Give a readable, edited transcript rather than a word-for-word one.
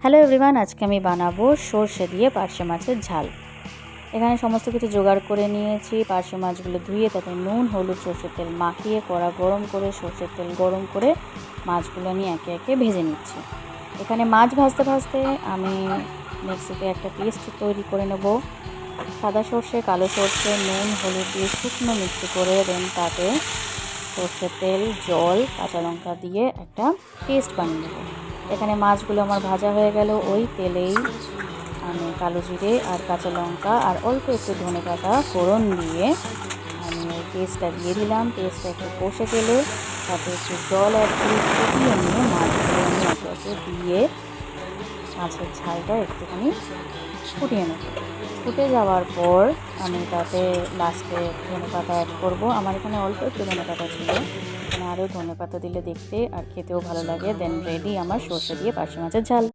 Hello everyone, আজকে আমি বানাবো সর্ষে দিয়ে পার্শে মাছের ঝাল। এখানে সমস্ত কিছু জোগাড় করে নিয়েছি। পার্শে মাছগুলো ধুয়ে তাতে নুন, হলুদ, সর্ষের তেল মাখিয়ে কড়া গরম করে সর্ষের তেল গরম করে মাছগুলো নিয়ে একে একে ভেজে নিচ্ছি। এখানে মাছ ভাজতে ভাজতে আমি মিক্সিতে একটা পেস্ট তৈরি করে নেব। সাদা সর্ষে, কালো সর্ষে, নুন, হলুদ দিয়ে শুকনো মিক্সি করে দেন তাতে সর্ষের তেল, জল, কাঁচা লঙ্কা দিয়ে একটা পেস্ট বানিয়ে নেব। এখানে মাছগুলো আমার ভাজা হয়ে গেল। ওই তেলেই আমি কালো জিরে আর কাঁচা লঙ্কা আর অল্প একটু ধনেপাতা ফোড়ন দিয়ে আমি ওই পেস্টটা দিয়ে দিলাম। পেস্টটা একটু কষে গেলে তাতে একটু জল অ্যাড করে ফুটিয়ে নিয়ে মাছগুলো আমি একে একে দিয়ে মাছের ঝালটা একটুখানি ফুটিয়ে নেব। ফুটে যাওয়ার পর আমি তাতে লাস্টে ধনেপাতা অ্যাড করব। আমার এখানে অল্প একটু ধনেপাতা ছিল, এখানে আরও ধনেপাতা দিলে দেখতে আর খেতেও ভালো লাগে। দেন রেডি আমার সর্ষে দিয়ে পার্শে মাছের ঝাল।